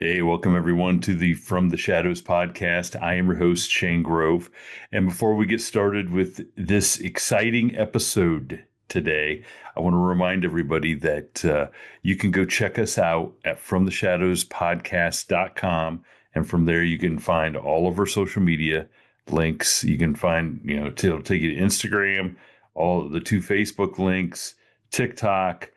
Hey, welcome everyone to the From the Shadows podcast. I am your host, Shane Grove. And before we get started with this exciting episode today, I want to remind everybody that you can go check us out at FromTheShadowsPodcast.com. And from there, you can find all of our social media links. You can find, it'll take you to Instagram, all the two Facebook links, TikTok,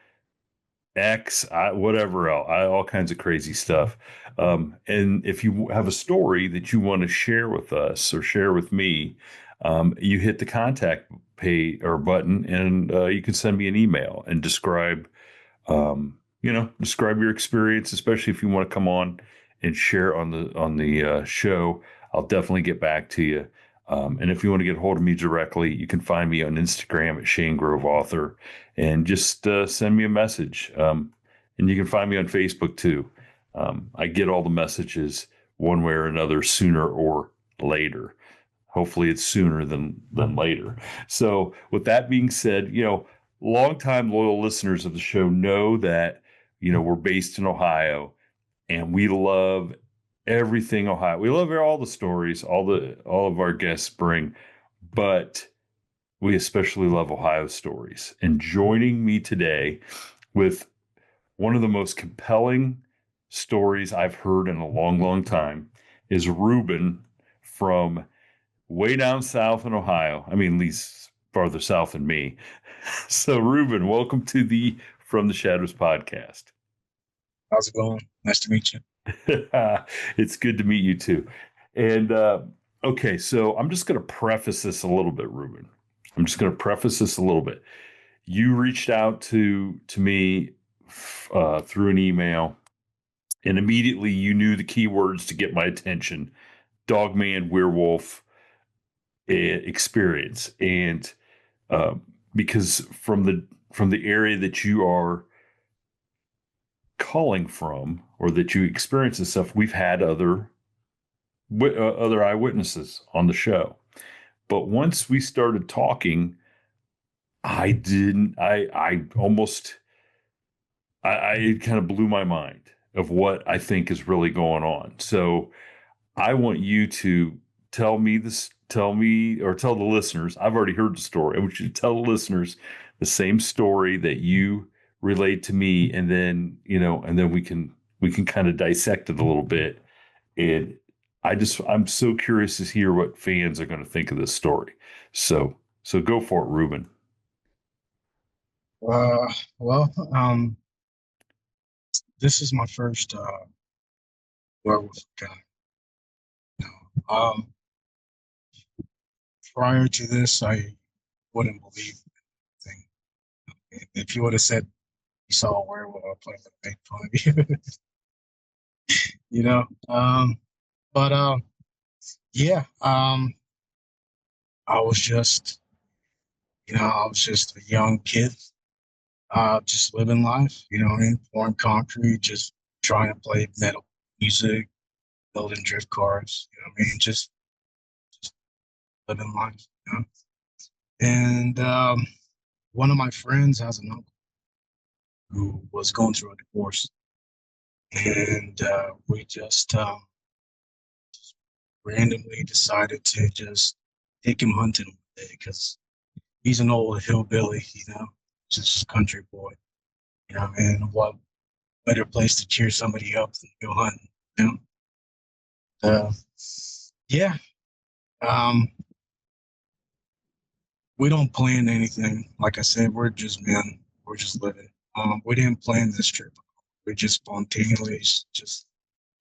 whatever else, all kinds of crazy stuff. And if you have a story that you want to share with us or share with me, you hit the contact pay or button, and you can send me an email and describe your experience, especially if you want to come on and share on the show. I'll definitely get back to you. And if you want to get a hold of me directly, you can find me on Instagram at Shane Grove Author, and just send me a message. And you can find me on Facebook too. I get all the messages one way or another, sooner or later. Hopefully, it's sooner than later. So, with that being said, longtime loyal listeners of the show know that we're based in Ohio, and we love everything Ohio. We love all the stories, all of our guests bring, but we especially love Ohio stories. And joining me today with one of the most compelling stories I've heard in a long, long time is Ruben from way down south in Ohio. I mean, at least farther south than me. So, Ruben, welcome to the From the Shadows podcast. How's it going? Nice to meet you. It's good to meet you too. And okay, so I'm just going to preface this a little bit, Ruben. I'm just going to preface this a little bit. You reached out to me through an email, and immediately you knew the keywords to get my attention: Dogman, werewolf, experience, and because from the area that you are calling from, or that you experience this stuff, we've had other eyewitnesses on the show. But once we started talking, I didn't. I almost. It kind of blew my mind of what I think is really going on. So I want you to tell me this. Tell me, or tell the listeners. I've already heard the story. I want you to tell the listeners the same story that you relayed to me, and then we can kind of dissect it a little bit. And I'm so curious to hear what fans are going to think of this story. So go for it, Ruben. Uh, well, this is my first werewolf guy. Um, Prior to this, I wouldn't believe anything. If you would have said you saw a werewolf, I probably would have made fun of you. you know. But yeah. I was just, I was just a young kid, just living life. You know what I mean? Pouring concrete, just trying to play metal music, building drift cars. You know what I mean? Just living life. And one of my friends has an uncle who was going through a divorce, and we just randomly decided to just take him hunting one day because he's an old hillbilly, just a country boy, and what better place to cheer somebody up than go hunting, Uh, yeah, um, we don't plan anything. Like I said, we're just men. We're just living. We didn't plan this trip. We just spontaneously just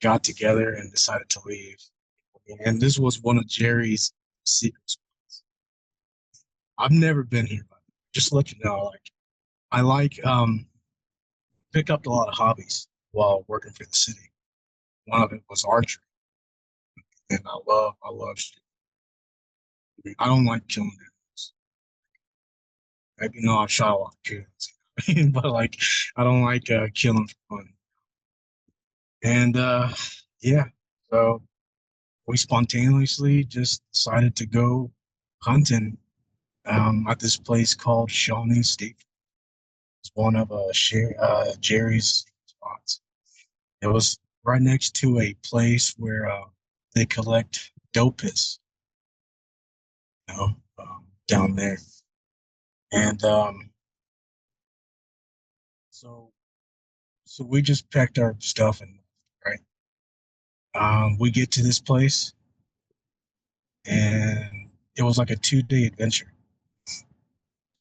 got together and decided to leave. And this was one of Jerry's secret spots. I've never been here, but just to let you know, I pick up a lot of hobbies while working for the city. One of it was archery, and I love shooting. I don't like killing animals. I shot a lot of kids, but I don't like killing for fun. And yeah, so we spontaneously just decided to go hunting at this place called Shawnee State. It's one of Jerry's spots. It was right next to a place where they collect dopus, down there. And so so we just packed our stuff and right. We get to this place and it was like a 2-day adventure.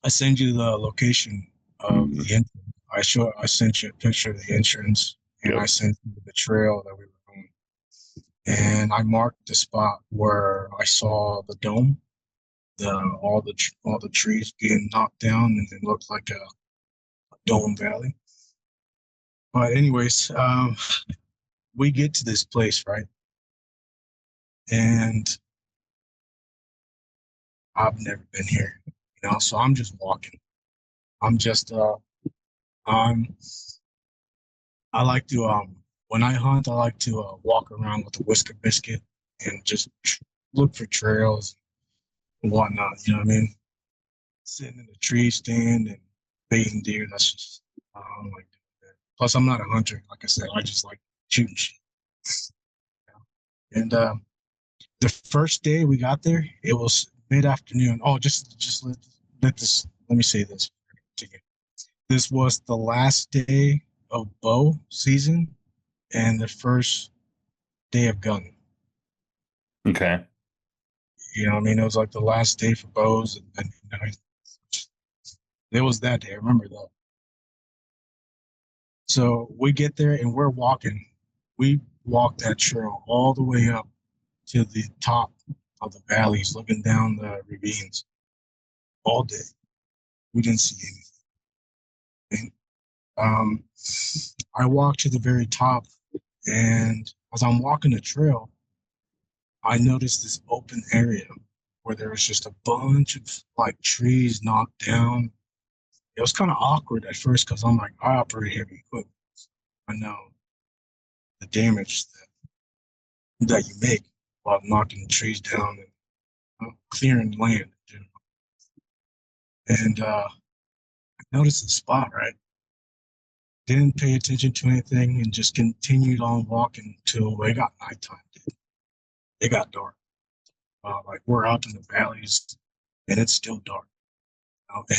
I send you the location of Mhm. the entrance. I sent you a picture of the entrance and I Yep. sent you the trail that we were on. And I marked the spot where I saw the dome, the all the trees getting knocked down and it looked like a dome valley. But anyways, we get to this place, right? And I've never been here, so I'm just walking. I'm just I'm I like to when I hunt, I like to walk around with a whisker biscuit and just look for trails and whatnot. You know what I mean? Sitting in the tree stand and baiting deer. That's just I don't like doing that. Plus, I'm not a hunter. Like I said, I just like shooting shit. And the first day we got there, it was mid afternoon. Oh, just let me say this to you. This was the last day of bow season and the first day of gun. Okay. You know what I mean? It was like the last day for bows, and it was that day. I remember that. So we get there and we're walking. We walked that trail all the way up to the top of the valleys, looking down the ravines all day. We didn't see anything. Um, I walked to the very top, and as I'm walking the trail, I noticed this open area where there was just a bunch of like trees knocked down. It was kind of awkward at first because I'm like, I operate heavy equipment. I know the damage that you make while knocking trees down and clearing land. And I noticed the spot, right? Didn't pay attention to anything and just continued on walking till it got nighttime. Dude. It got dark. Like we're out in the valleys and it's still dark.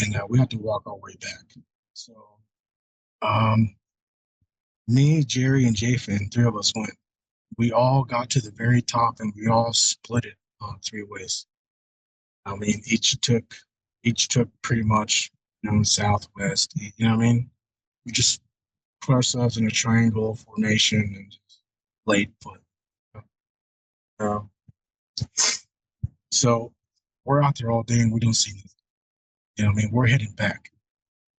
And we had to walk our way back. So um, me, Jerry, and Jafin, three of us went. We all got to the very top and we all split it 3 ways. I mean, each took pretty much, southwest. You know what I mean? We just put ourselves in a triangle formation and just laid put. Uh, so we're out there all day and we don't see nothing. You know what I mean? We're heading back,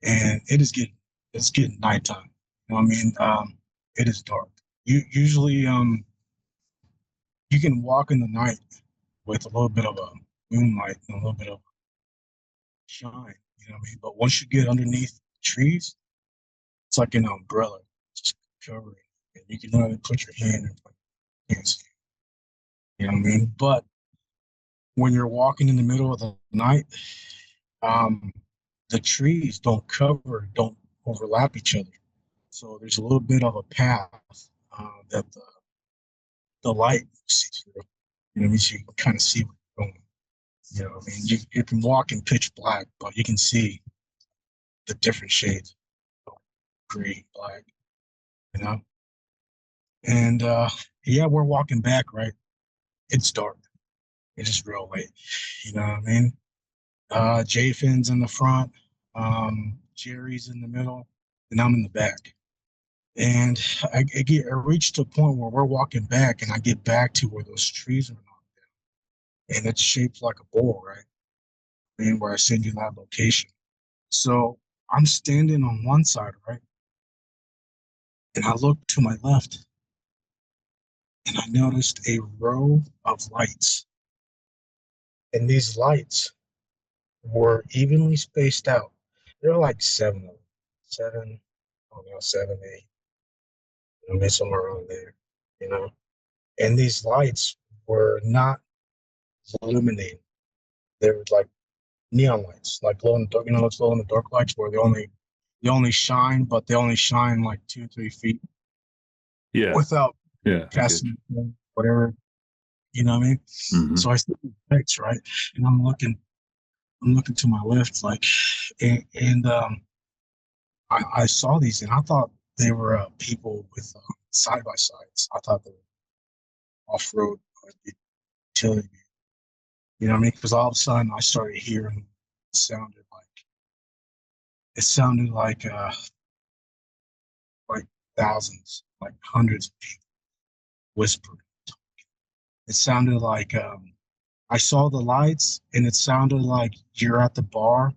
and it's getting nighttime. You know what I mean? It is dark. Usually you can walk in the night with a little bit of a moonlight and a little bit of shine. You know what I mean? But once you get underneath trees, it's like an umbrella, just covering, and you can only put your hand in front. You can't see. You know what I mean? But when you're walking in the middle of the night, um, the trees don't overlap each other. So there's a little bit of a path that the light sees through. You know what I mean? So you can kind of see where you're going. You know what I mean? You can walk in pitch black, but you can see the different shades, green, black, you know? And yeah, we're walking back, right? It's dark. It's real late. You know what I mean? Jafin's in the front, Jerry's in the middle, and I'm in the back. And I reached a point where we're walking back, and I get back to where those trees are knocked down, and it's shaped like a bowl, right? And where I send you that location. So I'm standing on one side, right? And I look to my left, and I noticed a row of lights. And these lights were evenly spaced out. There were like seven of them. Seven, I don't know, seven, eight, maybe somewhere around there, you know. And these lights were not illuminating. They were like neon lights, like glow in the dark, those glow in the dark lights where they only shine, but they only shine like 2 or 3 feet Yeah. without Yeah. I get casting whatever, you know what I mean? you. Hmm. So I see the lights, right? And I'm looking to my left, like, and I saw these and I thought they were people with side by sides. I thought they were off road utility, you know what I mean? Because all of a sudden I started hearing it sounded like thousands, like hundreds of people whispering. It sounded like I saw the lights and it sounded like you're at the bar,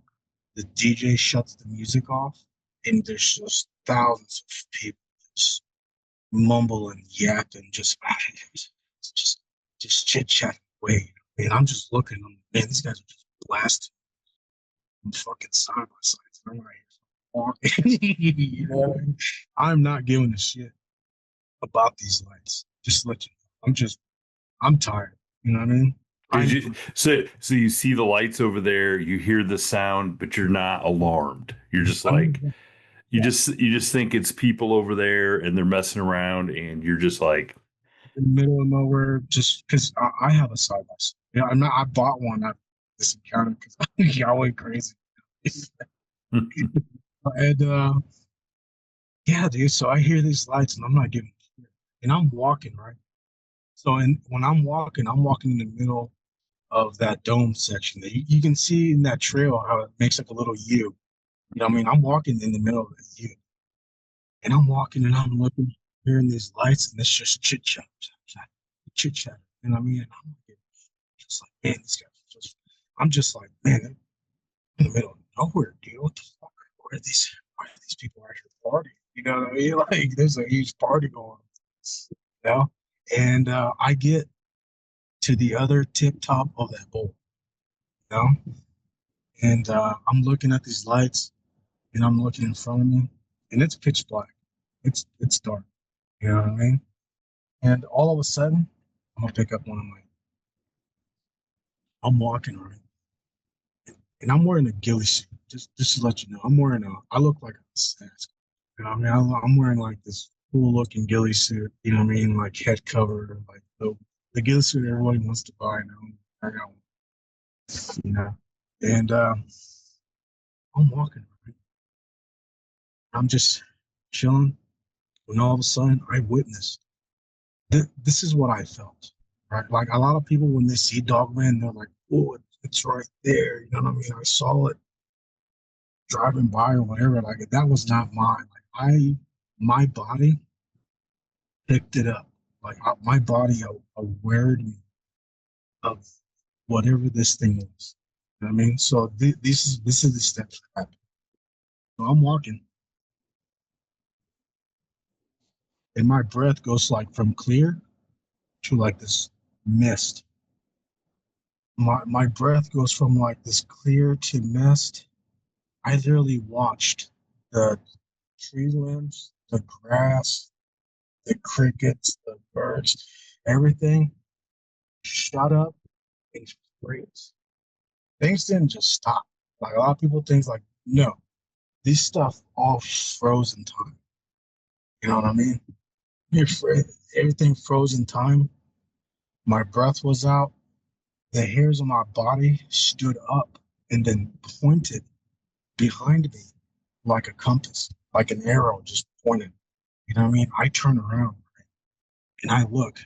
the DJ shuts the music off, and there's just thousands of people just mumbling, yapping, just just chit chatting away. And I'm just looking, man, these guys are just blasting fucking side by sides. I'm like, you know what I mean? I'm not giving a shit about these lights. Just to let you know. I'm tired. You know what I mean? Did I'm you so you see the lights over there, you hear the sound, but you're not alarmed. You're just like I'm you just think it's people over there and they're messing around and you're just like in the middle of nowhere just because I have a side by side. Yeah, I bought one at this encounter because I went crazy. And yeah, dude. So I hear these lights and I'm not giving a shit. And I'm walking, right? So when I'm walking in the middle of that dome section. That you can see in that trail how it makes like a little U. You know what I mean? I'm walking in the middle of the U. And I'm walking and I'm looking, hearing these lights, and it's just chit chat, chit chat. You know what I mean? And I'm like, just like, man, these guys are just, I'm just like, man, they're in the middle of nowhere, dude. What the fuck? Why are these people out here partying? You know what I mean? Like, there's a huge party going on, you know? And I get to the other tip top of that bowl, you know? And I'm looking at these lights and I'm looking in front of me and it's pitch black. It's dark. You know what I mean? And all of a sudden, I'm gonna pick up one of my. I'm walking around, and I'm wearing a ghillie suit. Just to let you know, I'm wearing a. I look like a Sasquatch. You know what I mean? I'm wearing like this cool looking ghillie suit. You know what I mean? Like head covered, like the ghillie suit everybody wants to buy now. I got one. You know, and I'm walking around. I'm just chilling. When all of a sudden, I witnessed. This is what I felt. Right? Like a lot of people, when they see Dogman, they're like, "Oh, it's right there." You know what I mean? I saw it driving by or whatever. Like that was not mine. Like my body picked it up. Like my body awared me of whatever this thing was. You know what I mean? So this is the steps that happen. So I'm walking, and my breath goes like from clear to like this mist. My breath goes from like this clear to mist. I literally watched the tree limbs, the grass, the crickets, the birds, everything shut up and freeze. Things didn't just stop. Like a lot of people think like, no, this stuff all froze in time. You know what I mean? Everything froze in time. My breath was out. The hairs on my body stood up and then pointed behind me like a compass, like an arrow just pointed. You know what I mean? I turn around and I look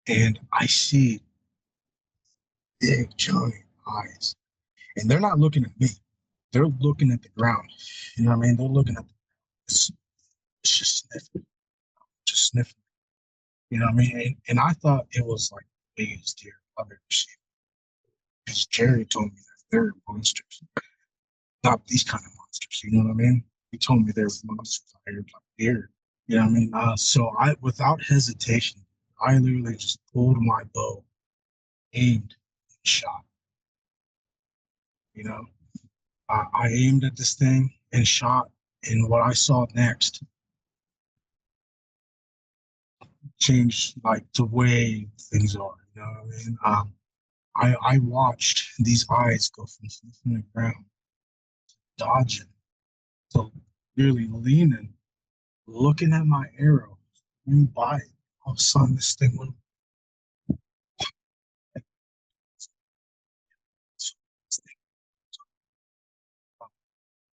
and I see big giant eyes. And they're not looking at me. They're looking at the ground. You know what I mean? They're looking at it's, it's just sniffing, just sniffing. You know what I mean? And I thought it was like the biggest deer I've ever seen. Because Jerry told me that they're monsters. Not these kind of monsters, you know what I mean? He told me there were monsters out here like deer. You know what I mean? So I without hesitation, I literally just pulled my bow, aimed, and shot. You know, I aimed at this thing and shot, and what I saw next changed like the way things are. You know what I mean? I watched these eyes go from sniffing the ground, dodging, to really leaning, looking at my arrow, went by. All of a sudden, this thing went.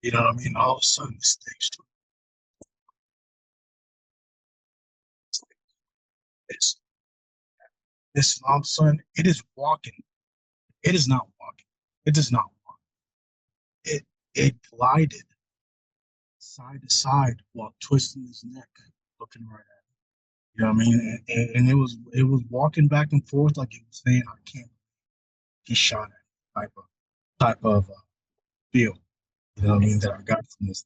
You know what I mean? All of a sudden, this thing started. This, this, all of a sudden, it is walking. It is not walking. It does not walk. It glided side to side while twisting his neck, looking right at me. You know what I mean? And it was walking back and forth like it was saying, "I can't." He shot at type of feel. You know what I mean? That I got from this.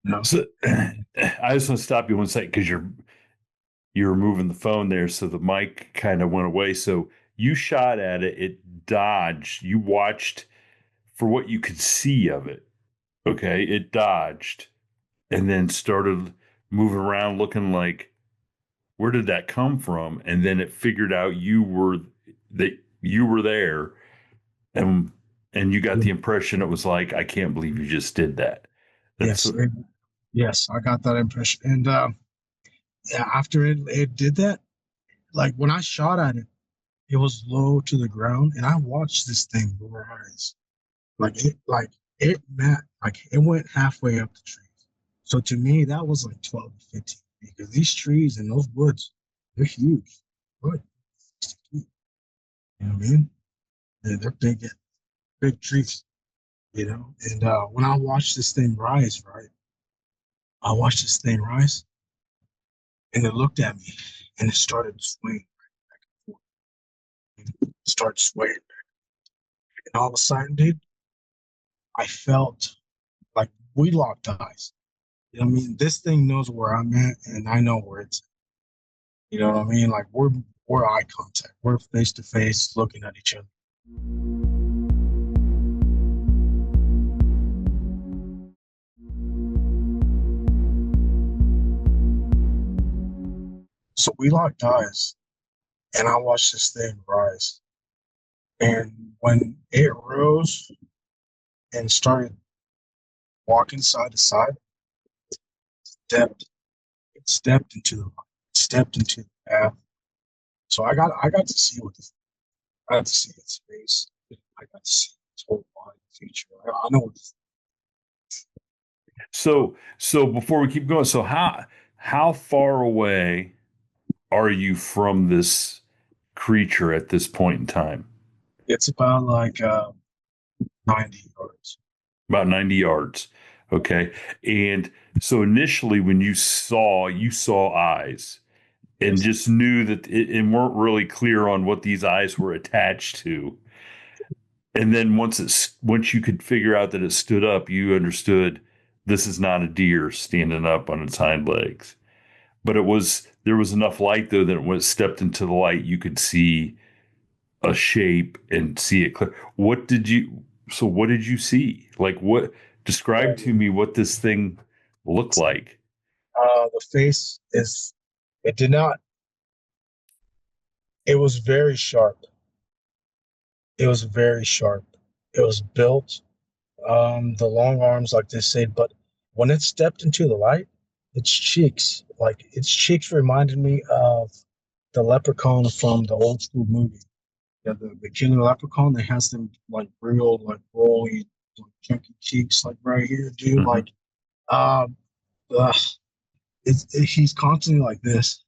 You know? So And I just want to stop you one second because you're moving the phone there, so the mic kind of went away. So you shot at it, it dodged. You watched for what you could see of it. Okay, it dodged and then started moving around, looking like where did that come from? And then it figured out that you were there, and you got the impression it was like, I can't believe you just did that. That's yes, yes, I got that impression. And yeah, after it did that, like when I shot at it, it was low to the ground, and I watched this thing rise. Like it went halfway up the trees. So to me, that was like 12 to 15 because these trees and those woods, they're huge. Good. You know what I mean? They're big trees, you know. And when I watched this thing rise, right, I watched this thing rise, and it looked at me, and it started swaying, it started swaying, and all of a sudden, dude, I felt like we locked eyes. You know what I mean? This thing knows where I'm at, and I know where it's at. You know what I mean? Like we're eye contact. We're face to face looking at each other. So we locked eyes and I watched this thing rise. And when it rose and started walking side to side, stepped it stepped into the light, stepped into the path. So I got to see I got to see its face. I got to see its whole body feature. I know what this. so before we keep going, so how far away are you from this creature at this point in time? It's about like 90 yards. About 90 yards. Okay. And so initially when you saw eyes and Yes. just knew that and weren't really clear on what these eyes were attached to. And then once you could figure out that it stood up, you understood this is not a deer standing up on its hind legs. But there was enough light though that when it stepped into the light, you could see a shape and see it clear. What did you see? Like describe to me what this thing looked like. The face is, it did not, it was very sharp. It was very sharp. It was built, the long arms, like they say, but when it stepped into the light, its cheeks reminded me of the leprechaun from the old school movie. Yeah, the killer leprechaun that has them like real, like rolly, like chunky cheeks, like right here, dude. Mhm. Like, um, ugh, he's constantly like this.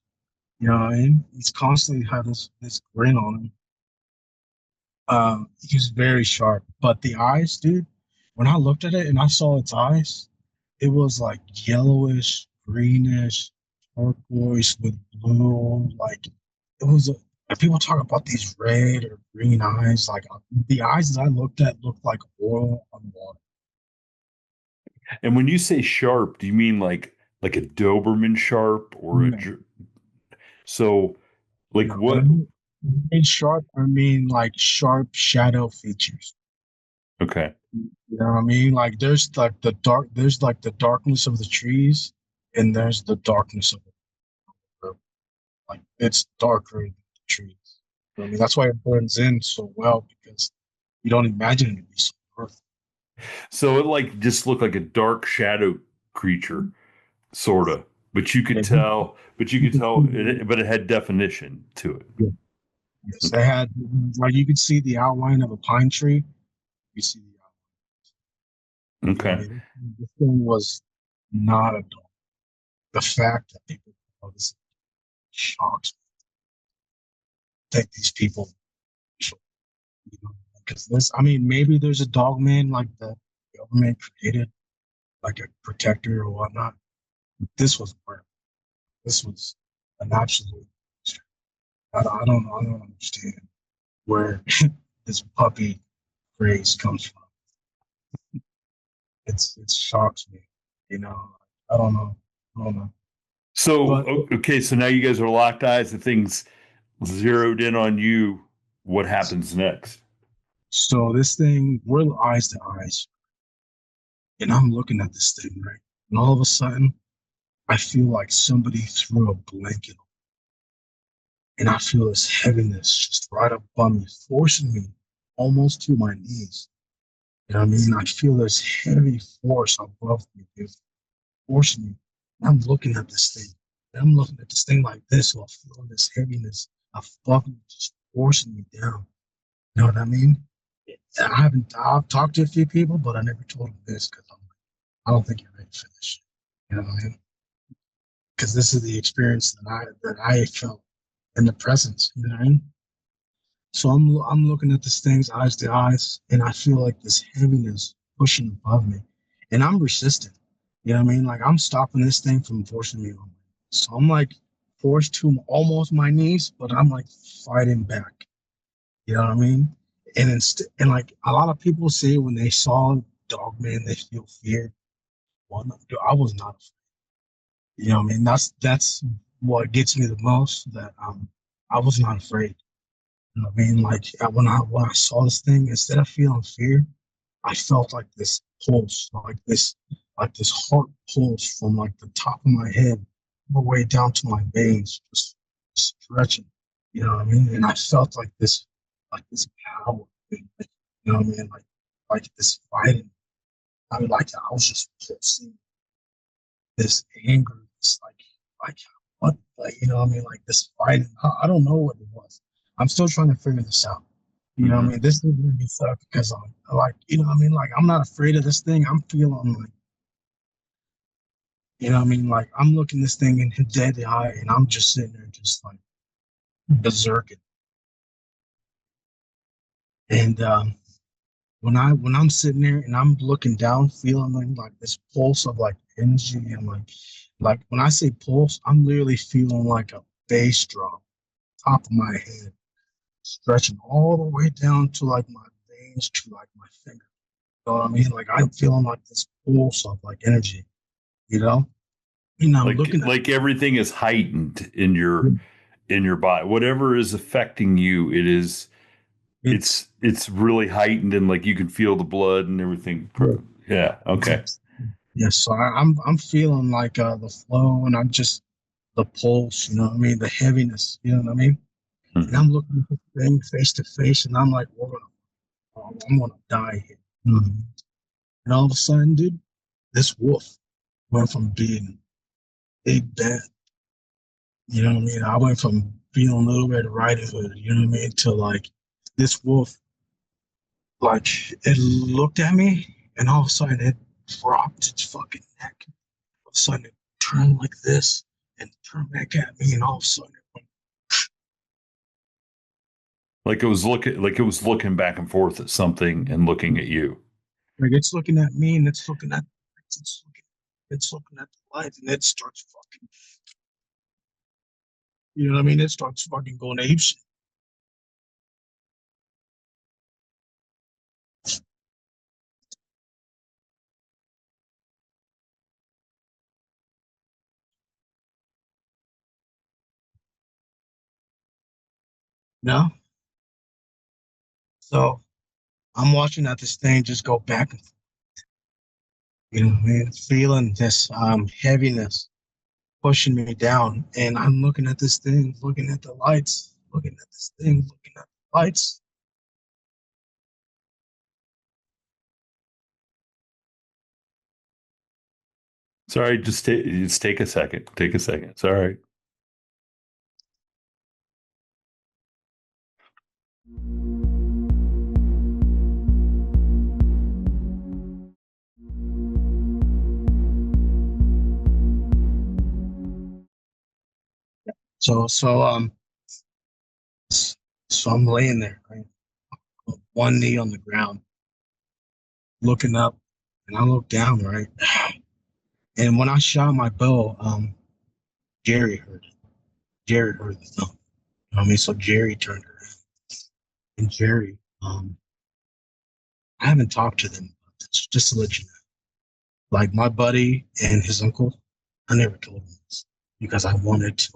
You know what I mean? He's constantly have this grin on him. He's very sharp, but the eyes, dude. When I looked at it and I saw its eyes, it was like yellowish, greenish, turquoise with blue. Like it was. And people talk about these red or green eyes. Like the eyes that I looked at looked like oil on water. And when you say sharp, do you mean like a Doberman sharp or No, so like no. When I what? mean sharp, I mean like sharp shadow features. Okay. You know what I mean? Like there's like the darkness of the trees, and there's the darkness of the river. Like it's darker than the trees. You know what I mean? That's why it blends in so well because you don't imagine it to be so dark. So it like just looked like a dark shadow creature, sorta. But you could And tell, but you you could could tell, see, but it had definition to it. yeah, yes, Okay. they had like you could see the outline of a pine tree. You see the outline. You know what I Okay. mean? This thing was not a dog. The fact that people oh, this shocks me. Take these people, you know, because this. I mean, maybe there's a dogman like the government created, like a protector or whatnot. But this was work. This was an absolute. I don't understand where this puppy phrase comes from. It shocks me. You know, I don't know. I don't know. So, But okay, so now you guys are locked eyes and things zeroed in on you. What happens next? so this thing, we're eyes to eyes, and I'm looking at this thing, right? And all of a sudden, I feel like somebody threw a blanket, and I feel this heaviness just right up on me, forcing me almost to my knees. You know what I mean? I feel this heavy force above me, dude, forcing me. And I'm looking at this thing. And I'm looking at this thing like this while feeling this heaviness above me, just forcing me down. You know what I mean? And I've talked to a few people, but I never told them this because I don't think you're ready for this shit. You know what I mean? Because this is the experience that I felt in the presence. You know what I mean? So I'm looking at this thing's eyes to eyes, and I feel like this heaviness pushing above me, and I'm resisting. You know what I mean? Like I'm stopping this thing from forcing me on. So I'm like forced to almost my knees, but I'm like fighting back. You know what I mean? And like a lot of people say when they saw Dogman, they feel fear. Well, no, dude, I was not afraid. You know what I mean? That's what gets me the most. That I was not afraid. You know what I mean? Like when I saw this thing, instead of feeling fear, I felt like this pulse, like this heart pulse from like the top of my head all the way down to my veins, just stretching. You know what I mean? And I felt like this power. Like, you know what I mean? Like this fighting. I mean, like I was just pulsing this anger, this like what, like you know what I mean? Like this fighting. I don't know what it was. I'm still trying to figure this out. You know what I Hmm. mean? This is gonna be tough because I'm like, you know what I mean? Like I'm not afraid of this thing. I'm feeling like, you know what I mean? Like I'm looking this thing in the dead eye and I'm just sitting there just like berserking. And when I'm sitting there and I'm looking down, feeling like this pulse of like energy and like when I say pulse, I'm literally feeling like a bass drum top of my head, stretching all the way down to like my veins to like my finger. You know what I mean? Like I'm feeling like this pulse of like energy, you know? And I'm looking at Like everything is heightened in your body. Whatever is affecting you, it's it's really heightened and like you can feel the blood and everything. yeah, Yeah. Okay. it's, yes. So I'm feeling like the flow and I'm just the pulse, you know what I mean? The heaviness, you know what I mean? And Hmm. I'm looking at this thing face to face and I'm like, I'm gonna die here. You know what I mean? And all of a sudden, dude, this wolf went from being big bad, you know what I mean? I went from being a little bit of Riding Hood, you know what I mean, to like this wolf, like it looked at me and all of a sudden it dropped its fucking neck. All of a sudden it turned like this and turned back at me and all of a sudden it went Like it was looking back and forth at something and looking at you. like it's looking at me and it's looking at the light and it starts fucking, you know what I mean? It starts fucking going ape shit. You know? So I'm watching that this thing just go back and forth, you know what I mean? Feeling this heaviness pushing me down. And I'm looking at this thing, looking at the lights, looking at this thing, looking at the lights. Sorry, just take a second. Take a second. It's all right. So so um so I'm laying there, right? One knee on the ground, looking up, and I look down, right? And when I shot my bow, Jerry heard it. Jerry heard the thump. You know what I mean? So Jerry turned around, and Jerry, I haven't talked to them about this, just to let you know. Like my buddy and his uncle, I never told them this because I wanted to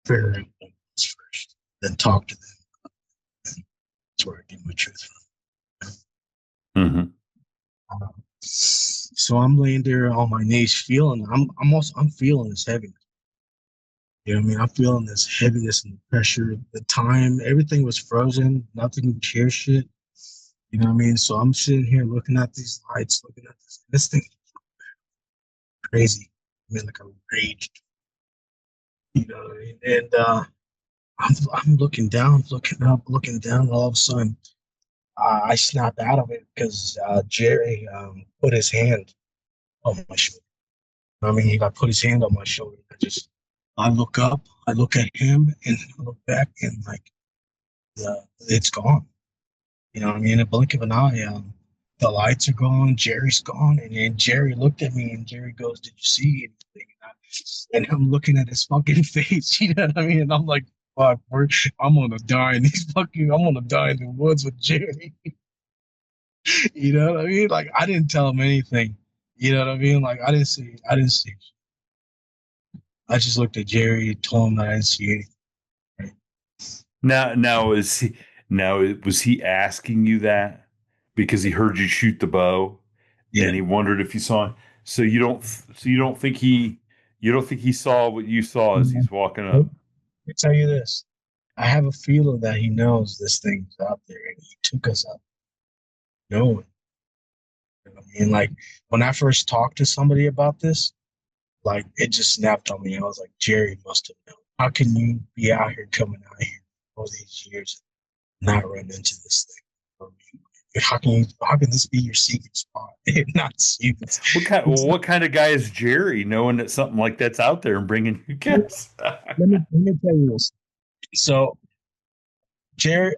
figure out what it was first, then talk to them. That's where I get my truth Hmm. from. So I'm laying there on my knees, feeling. I'm feeling this heaviness. You know what I mean? I'm feeling this heaviness and pressure. The time, everything was frozen. Nothing would hear shit. You know what I mean? So I'm sitting here looking at these lights, looking at this thing crazy. I mean, like a rage. You know what I mean? And I'm looking down, looking up, looking down. All of a sudden, I snap out of it because Jerry put his hand on my shoulder. I mean, he got put his hand on my shoulder. I look up, I look at him, and I look back, and like, it's gone. You know what I mean? In a blink of an eye, the lights are gone, Jerry's gone, and then Jerry looked at me, and Jerry goes, "Did you see anything?" And I'm looking at his fucking face. You know what I mean? And I'm like, "Fuck, I'm gonna die in these fucking. I'm gonna die in the woods with Jerry." You know what I mean? Like, I didn't tell him anything. You know what I mean? Like, I didn't see. I just looked at Jerry, told him that I didn't see anything. Right? Now is he now was he asking you that because he heard you shoot the bow and Yeah. he wondered if you saw it? So you don't think he saw what you saw as Let he's walking up? me tell you this. I have a feeling that he knows this thing's out there and he took us up knowing. You know what I mean? Like when I first talked to somebody about this, like it just snapped on me. I was like, Jerry must have known. How can you be out here coming out here all these years and not run into this thing? You know what I mean? How can this be your secret spot and not see this? What kind of guy is Jerry knowing that something like that's out there and bringing you guests? Let me tell you this. So Jerry,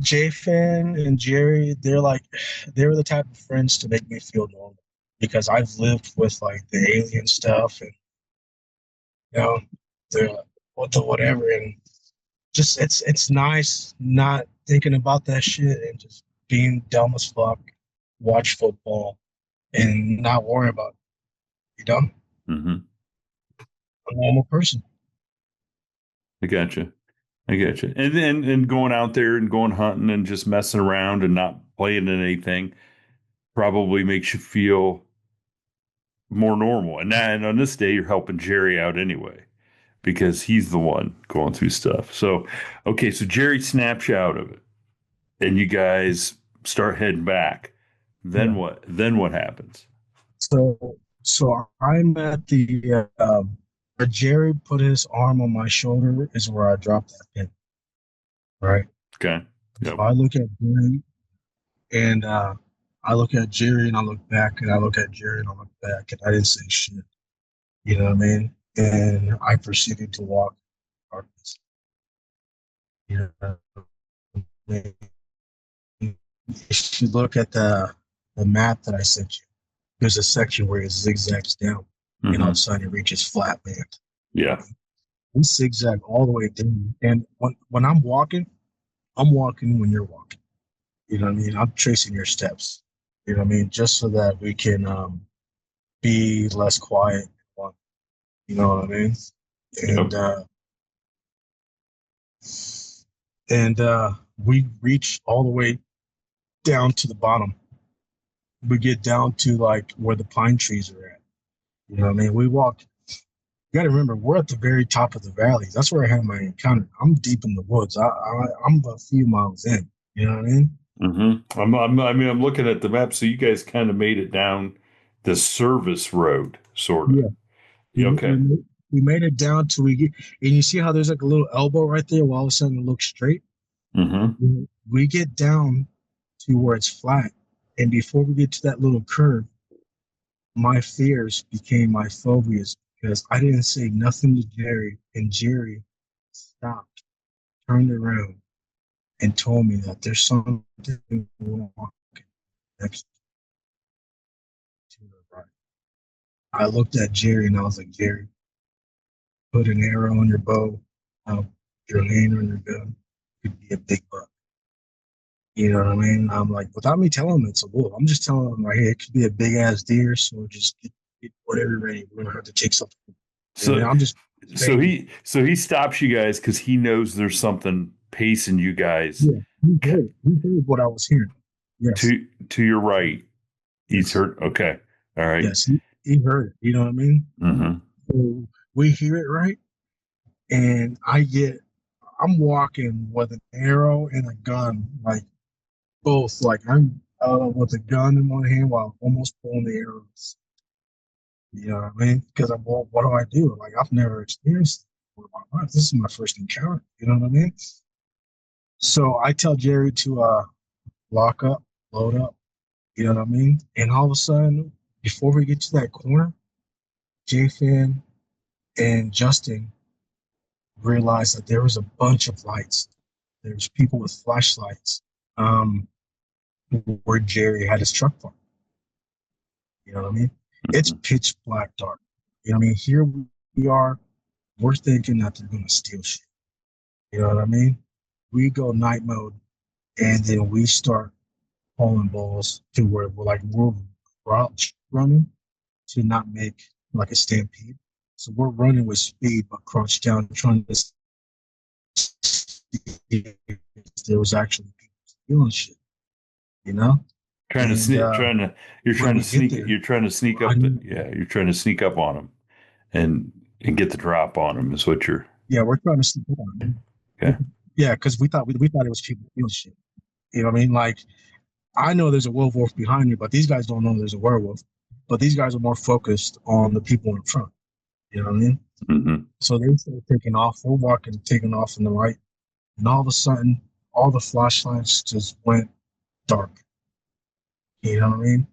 Jfin and Jerry, they were the type of friends to make me feel normal because I've lived with like the alien stuff and you know the the whatever and just it's nice not thinking about that shit and just being dumb as fuck, watch football and not worry about it, you know? Hmm. A normal person. I gotcha. I gotcha. And then and going out there and going hunting and just messing around and not playing in anything probably makes you feel more normal. And on this day, you're helping Jerry out anyway because he's the one going through stuff. So, okay, so Jerry snaps you out of it, and you guys start heading back. Then Yeah. what? Then what happens? So I'm at the where Jerry put his arm on my shoulder is where I dropped that pin, right? Okay. So Yep. I look at Jerry and I look at Jerry and I look back and I look at Jerry and I look back and I didn't say shit. You know what I mean? And I proceeded to walk in darkness. You know, if you look at the map that I sent you, there's a section where it zigzags down and all of a Hmm. sudden it reaches flat land. Yeah. We zigzag all the way down. And when I'm walking when you're walking. You know what I mean? I'm tracing your steps. You know what I mean? Just so that we can be less quiet. You know what I mean? And Yep. we reach all the way down to the bottom. We get down to like where the pine trees are at. You know what I mean? We walk. You got to remember, we're at the very top of the valley. That's where I had my encounter. I'm deep in the woods. I'm a few miles in. You know what I mean? I'm looking at the map. So you guys kind of made it down the service road, sort of. Yeah, Yeah, okay. we made it down to we get, and you see how there's like a little elbow right there. While all of a sudden it looks straight. Mm-hmm. We get down to where it's flat, and before we get to that little curve, my fears became my phobias because I didn't say nothing to Jerry, and Jerry stopped, turned around, and told me that there's something wrong next to the right. I looked at Jerry and I was like, Jerry, put an arrow on your bow, your hand on your gun, could be a big buck. You know what I mean? I'm like, without me telling him it's a wolf, I'm just telling him right here, it could be a big ass deer. So just get whatever ready. We're gonna have to take something. And So I'm just so saying, he stops you guys because he knows there's something pacing you guys yeah, he heard what I was hearing. Yes, to your right. He's yes, heard. Okay. All right. yes. He heard it. You know what I mean? Mm-hmm. So we hear it right, and I'm walking with an arrow and a gun, like both. Like I'm with a gun in one hand while almost pulling the arrows. You know what I mean? Because I'm, well, what do I do? Like I've never experienced it in my life. This is my first encounter. You know what I mean? So I tell Jerry to lock up, load up. You know what I mean? And all of a sudden, before we get to that corner, J-Fan and Justin realized that there was a bunch of lights. There's people with flashlights um, where Jerry had his truck parked. You know what I mean? It's Mm-hmm. pitch black dark. You know what I mean? Here we are. We're thinking that they're going to steal shit. You know what I mean? We go night mode, and then we start pulling balls to where we're crouch running to not make like a stampede. So we're running with speed, but crouched down, trying to see if there was actually people stealing shit. You know? Trying to And sneak. Trying to. You're when trying to we get sneak. there, You're trying to sneak I up. knew, Yeah. You're trying to sneak up on him and get the drop on him. Is what you're. yeah, we're trying to sneak up on them. Okay. Yeah, because we thought it was people stealing shit. You know what I mean? Like I know there's a werewolf behind me, but these guys don't know there's a werewolf. But these guys are more focused on the people in front. You know what I mean? Mm-hmm. So they start taking off. We're walking, taking off in the right, and all of a sudden, all the flashlights just went dark. You know what I mean?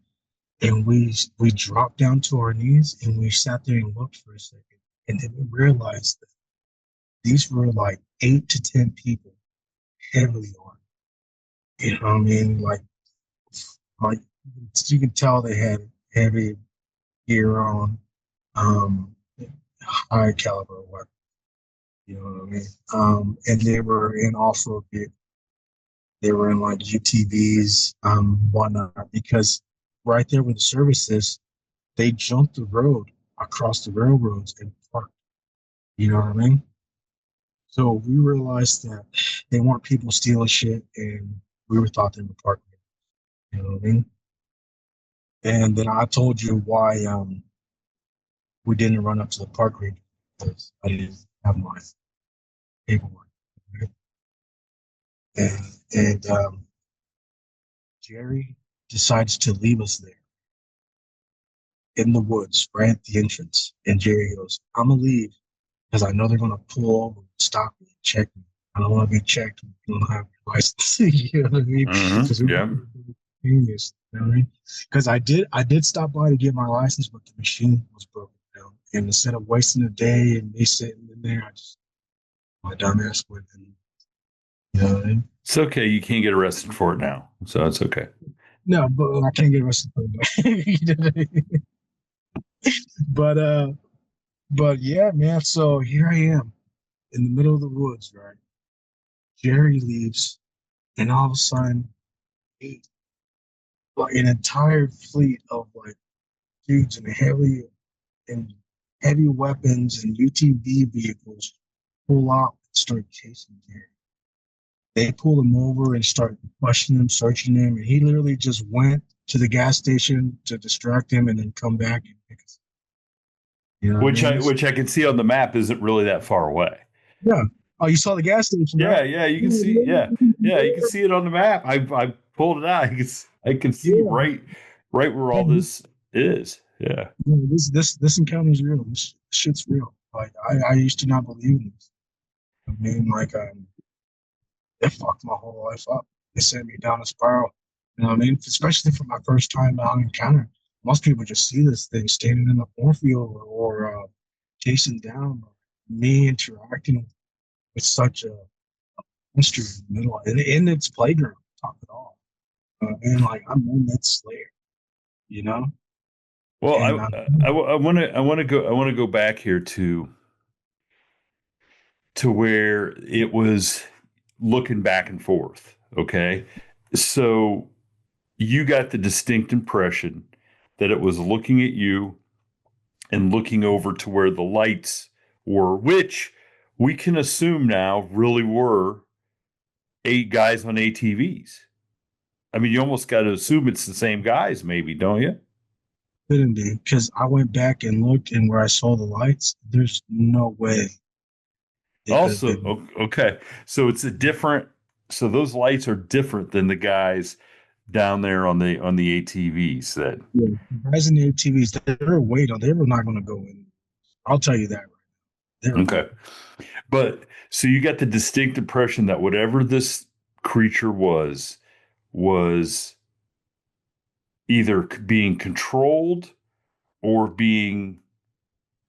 And we dropped down to our knees and we sat there and looked for a second, and then we realized that these were like 8 to 10 people heavily armed. You know what I mean? Like you can tell they had heavy gear on, um, high caliber weapons. You know what I mean? And they were in off-road vehicles. They were in like UTVs, whatnot, because right there where the service is, they jumped the road across the railroads and parked. You know what I mean? So we realized that they weren't people stealing shit, and we were thought they were parking. You know what I mean? And then I told you why we didn't run up to the park ranger because I didn't have my paperwork. Right? And Jerry decides to leave us there in the woods, right at the entrance. And Jerry goes, I'm gonna leave because I know they're gonna pull over and stop me and check me. I don't want to be checked. You don't have your license. You know what I mean? Because Mm-hmm. we Yeah. genius. You know what I mean? Because I did stop by to get my license, but the machine was broken down. And instead of wasting a day and me sitting in there, I just my dumb ass went and you know what I mean? It's okay. You can't get arrested for it now, so it's okay. No, but I can't get arrested for that. You know what I mean? But but yeah, man. So here I am in the middle of the woods, right? Jerry leaves, and all of a sudden, like an entire fleet of like dudes in heavy weapons and UTV vehicles pull out and start chasing Jerry. They pull him over and start questioning him, searching him, and he literally just went to the gas station to distract him and then come back and pick us. You know what I mean? Which I can see on the map isn't really that far away. Yeah. Oh, you saw the gas station, right? Yeah, yeah, you can see. Yeah, yeah, you can see it on the map. pulled it out. I can see Yeah, right where all yeah, this is. Yeah. yeah, this encounter is real. This shit's real. Like I used to not believe in this. I mean, like it fucked my whole life up. It sent me down a spiral. You know what I mean? Especially for my first time out encounter. Most people just see this thing standing in the cornfield or chasing down. Me interacting with such a monster in the middle in its playground. Top it all. And like I'm in its lair, you know. Well, And I want to go back here to where it was looking back and forth. Okay. So you got the distinct impression that it was looking at you and looking over to where the lights were, which we can assume now really were 8 guys on ATVs. I mean, you almost got to assume it's the same guys, maybe, don't you? couldn't be because I went back and looked, and where I saw the lights, there's no way they could have Also, been. okay. So it's a different, so those lights are different than the guys down there on the ATVs that, Yeah. Guys in the ATVs, they were waiting. They were not going to go in. I'll tell you that right. They were not. okay. But so you got the distinct impression that whatever this creature was either being controlled or being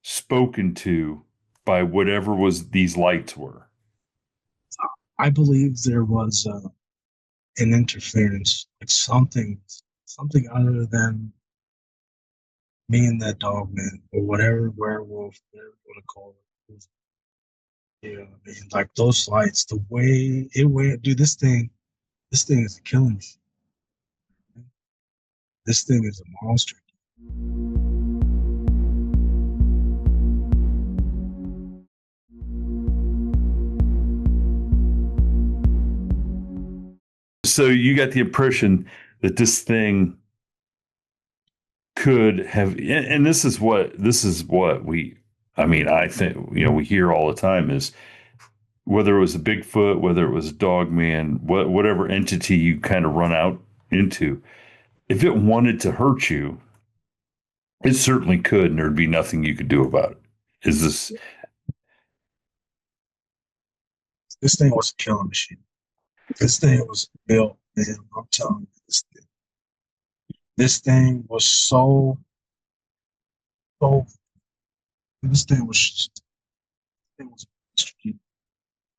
spoken to by whatever was these lights were. I believe there was an interference, like something other than me and that dog man or whatever werewolf, whatever you want to call it. Yeah, I mean, like those lights, the way it went, dude. This thing is a killing machine. This thing is a monster. So you got the impression that this thing could have, and this is what we, I mean, I think, we hear all the time is whether it was a Bigfoot, whether it was a Dogman, whatever entity you kind of run out into, if it wanted to hurt you, it certainly could, and there'd be nothing you could do about it. Is this This thing was a killing machine. This thing was built, man. I'm telling you, this thing was so. This thing was. It was.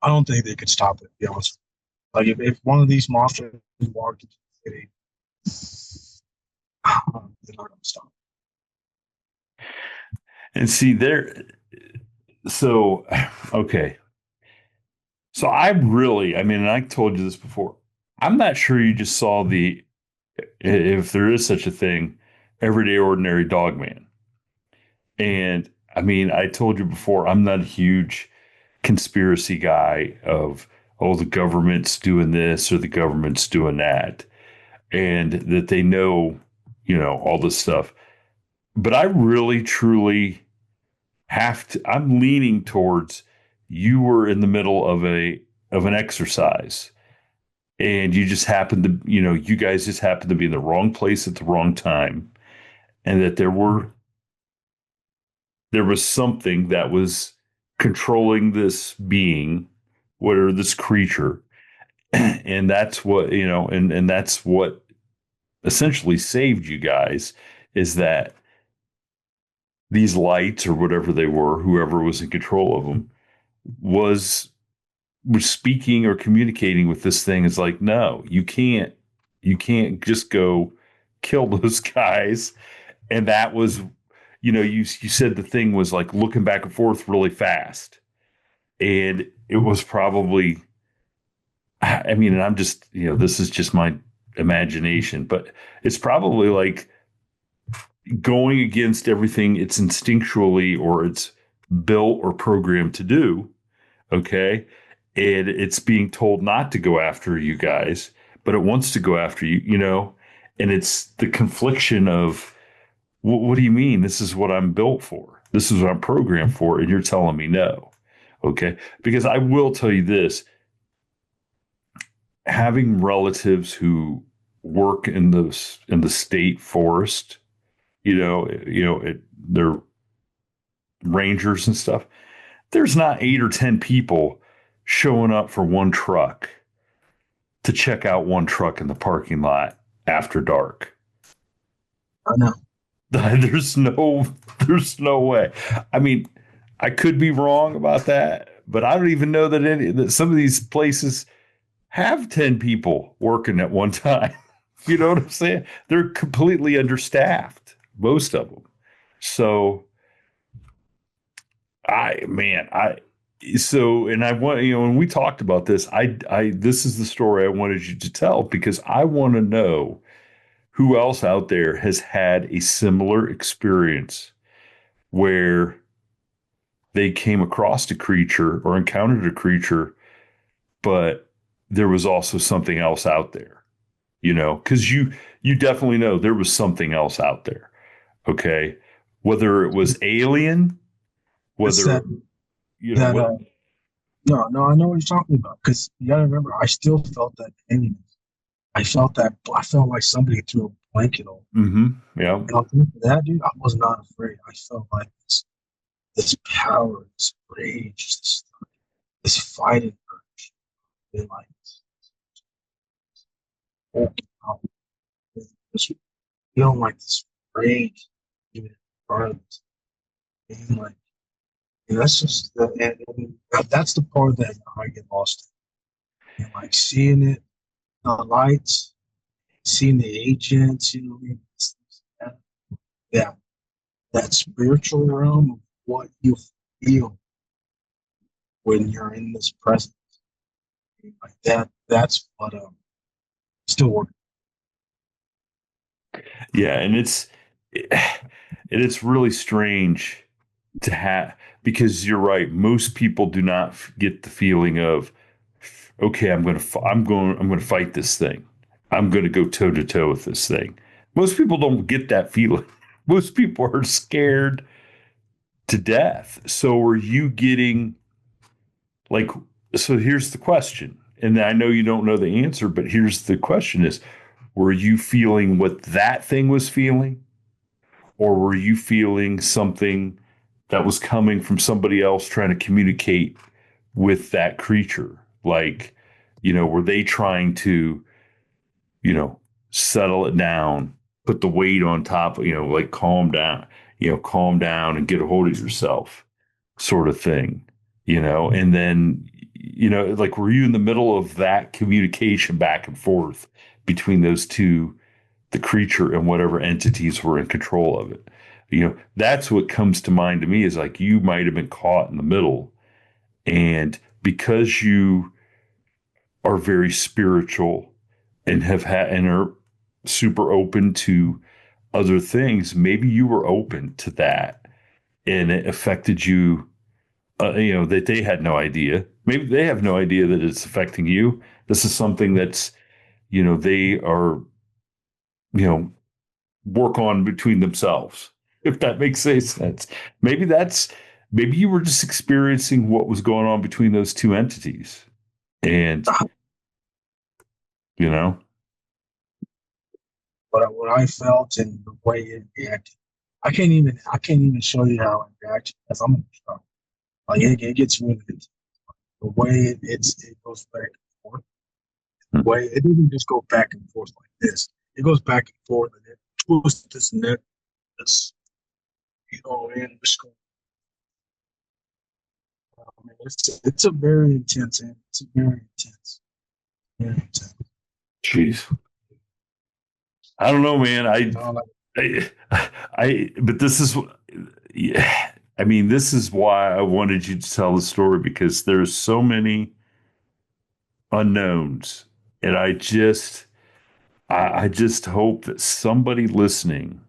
I don't think they could stop it. To be honest, like if one of these monsters walked into the city, they're not going to stop. and see there? So okay, so I really, I mean, and I told you this before. I'm not sure you just saw the, if there is such a thing, everyday ordinary dog man. And I mean, I told you before, I'm not a huge conspiracy guy of, oh, the government's doing this or the government's doing that, and that they know, all this stuff. But I really, truly have to, I'm leaning towards you were in the middle of an exercise and you just happened to, you guys just happened to be in the wrong place at the wrong time, and that there was something that was controlling this being, whatever this creature, and that's what, and that's what essentially saved you guys, is that these lights or whatever they were, whoever was in control of them, was speaking or communicating with this thing. Is like, no, you can't just go kill those guys. And that was, you said the thing was like looking back and forth really fast, and it was probably, I mean, and I'm just, this is just my imagination, but it's probably like going against everything it's instinctually or it's built or programmed to do. Okay. And it's being told not to go after you guys, but it wants to go after you, and it's the confliction of, what do you mean? This is what I'm built for. This is what I'm programmed for. And you're telling me no. Okay. Because I will tell you this, having relatives who work in the state forest, they're rangers and stuff. There's not 8 or 10 people showing up for one truck to check out one truck in the parking lot after dark. I know. There's no way. I mean, I could be wrong about that, but I don't even know that some of these places have 10 people working at one time. You know what I'm saying? They're completely understaffed, most of them. So I man, I so and I want when we talked about this, I this is the story I wanted you to tell because I want to know who else out there has had a similar experience where they came across a creature or encountered a creature, but there was also something else out there, because you definitely know there was something else out there. Okay. Whether it was alien, It's whether, that what, no, no, I know what you're talking about. Because you gotta remember, I still felt that pain. I felt like somebody threw a blanket over. yeah. And on top of that, dude, I was not afraid. I felt like this power, this rage, this fighting urge, and like walking out, just feeling like this rage, even in front, and like, and that's just that's the part that I get lost in. And like seeing it, the lights, seeing the agents, that, that that spiritual realm of what you feel when you're in this presence, like that's what still working. Yeah. And it's really strange to have, because you're right. Most people do not get the feeling of, okay, I'm going to fight this thing. I'm going to go toe to toe with this thing. Most people don't get that feeling. Most people are scared to death. So are you getting like, so here's the question. And I know you don't know the answer, but here's the question is, were you feeling what that thing was feeling? Or were you feeling something that was coming from somebody else trying to communicate with that creature? Like, were they trying to, you know, settle it down, put the weight on top, like calm down and get a hold of yourself, sort of thing, and then, like, were you in the middle of that communication back and forth between those two, the creature and whatever entities were in control of it? That's what comes to mind to me is like you might have been caught in the middle. And because you are very spiritual and have had and are super open to other things, maybe you were open to that and it affected you, that they had no idea. Maybe they have no idea that it's affecting you. This is something that's, they are, you know, work on between themselves, if that makes any sense. Maybe maybe you were just experiencing what was going on between those two entities. And, you know, But what I felt and the way it reacted, I can't even show you how it reacted because I'm in shock. Like it gets really intense. The way it goes back and forth. The way it doesn't just go back and forth like this. It goes back and forth and it twists this neck, this and just going. I mean, it's a very intense. It's a very intense. Very intense. jeez, I don't know, man. Like, But this is, yeah, I mean, this is why I wanted you to tell the story because there's so many unknowns. And I just hope that somebody listening,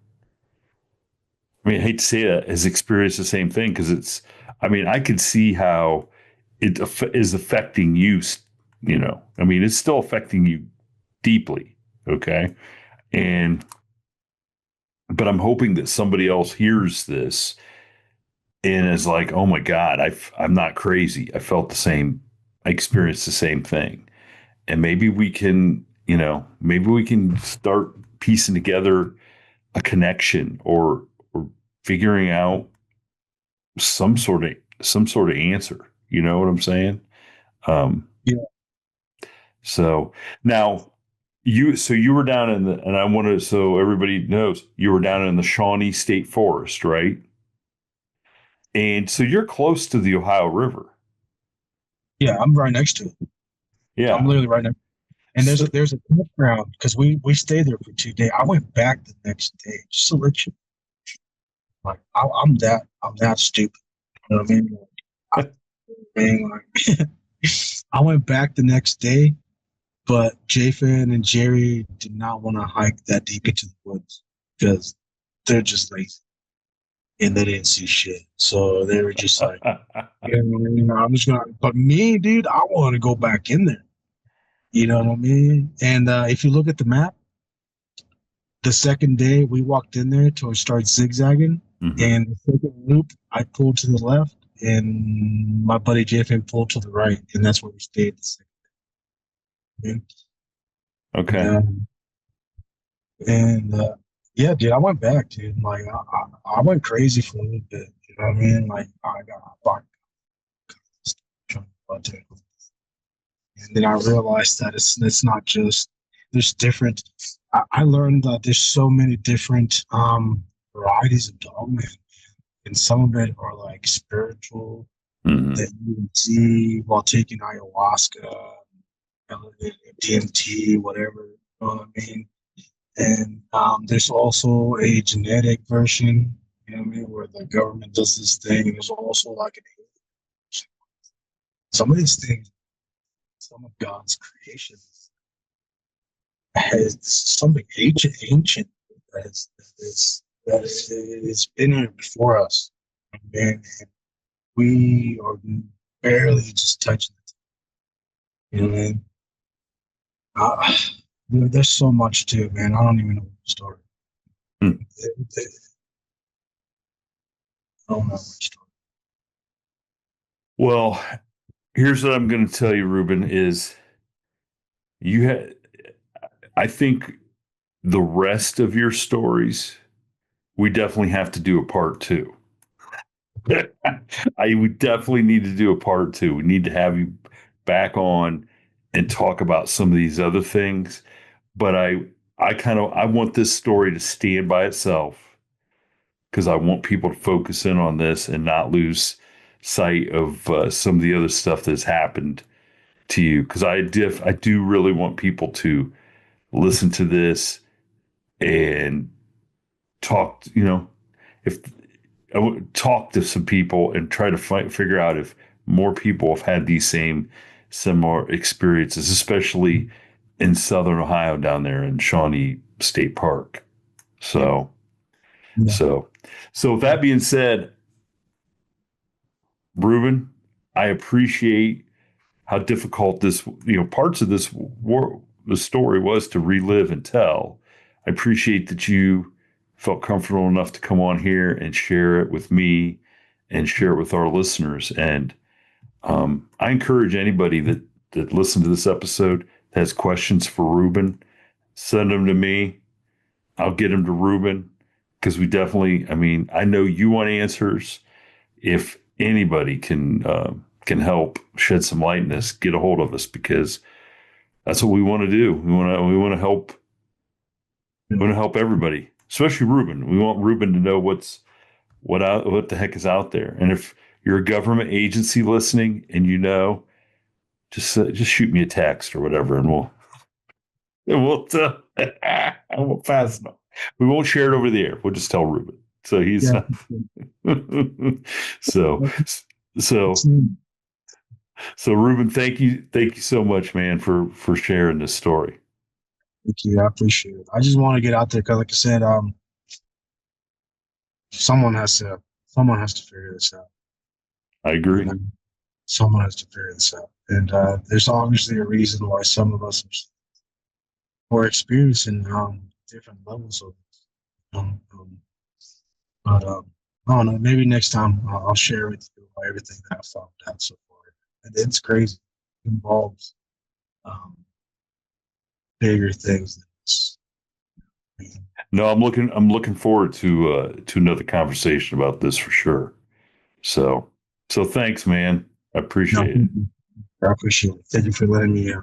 I mean, I hate to say it, has experienced the same thing because I mean, I can see how it is affecting you, I mean, it's still affecting you deeply. Okay. And, but I'm hoping that somebody else hears this and is like, oh my God, I'm not crazy. I felt the same, I experienced the same thing. And maybe we can maybe we can start piecing together a connection or figuring out some sort of answer. You know what I'm saying? Um, Yeah, so now you were down in the, and I want to, so everybody knows you were down in the Shawnee State Forest, right? And so you're close to the Ohio River. yeah, I'm right next to it. I'm Yeah. literally right next. And So, there's a campground because we stayed there for 2 days. I went back the next day just to let you like I'm that stupid. You know what I mean? I, mean, like, I went back the next day, but Jathan and Jerry did not want to hike that deep into the woods because they're just lazy and they didn't see shit. So they were just like, yeah, I'm just gonna. But me, dude, I want to go back in there. You know what I mean? And if you look at the map, the second day we walked in there to start zigzagging, mhm. and the second loop I pulled to the left, and my buddy JFN pulled to the right, and that's where we stayed. The second day. And Okay. um, and yeah, dude, I went back, dude. Like I went crazy for a little bit. You know what I mean? Like I got trying to and then I realized that it's not just there's different. I learned that there's so many different varieties of dogman, and some of it are like spiritual Mhm. that you can see while taking ayahuasca, DMT, whatever. You know what I mean? And there's also a genetic version. You know what I mean? Where the government does this thing, and there's also like some of these things, some of God's creations has something ancient that has been here before us, and we are barely just touching it. You know what I mean? Uh, there's so much to it, man. I don't even know where to start. Hmm. I don't know where to start. Well, here's what I'm going to tell you, Ruben, is you had, I think the rest of your stories, we definitely have to do a part two. We definitely need to do a part two. We need to have you back on and talk about some of these other things. But I want this story to stand by itself because I want people to focus in on this and not lose sight of some of the other stuff that's happened to you. Because I do really want people to listen to this and talk. If I would talk to some people and try to figure out if more people have had these similar experiences, especially in Southern Ohio down there in Shawnee State Park. So, Yeah, so, so with that being said, Ruben, I appreciate how difficult parts of the story was to relive and tell. I appreciate that you felt comfortable enough to come on here and share it with me and share it with our listeners. And I encourage anybody that listened to this episode that has questions for Ruben, send them to me. I'll get them to Ruben because I mean, I know you want answers. If anybody can help shed some light in this, get a hold of us because that's what we want to do. We want to help. We want to help everybody, especially Ruben. We want Ruben to know what the heck is out there. And if you're a government agency listening and just shoot me a text or whatever, and we'll pass it on. We won't share it over the air. We'll just tell Ruben. So he's yeah. so It's, so So Ruben, thank you so much, man, for sharing this story. thank you. I appreciate it. I just want to get out there because, like I said, someone has to someone has to figure this out. I You agree. know, someone has to figure this out, and there's obviously a reason why some of us are experiencing different levels of it. But I don't know. Maybe next time I'll share with you everything that I found out so far. And it's crazy. It involves um, bigger things than this. No, I'm looking forward to another conversation about this for sure. So thanks, man. I No, appreciate it. I appreciate it. Thank you for letting me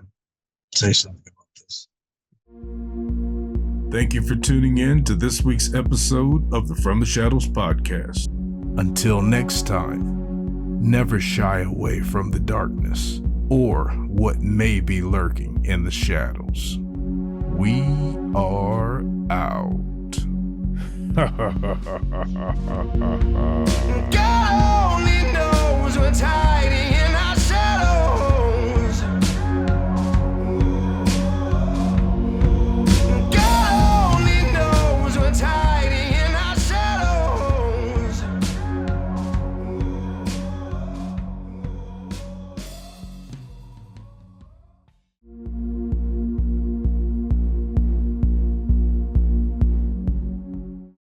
say something about this. Thank you for tuning in to this week's episode of the From the Shadows podcast. Until next time, never shy away from the darkness or what may be lurking in the shadows. We are out. God only knows what's hiding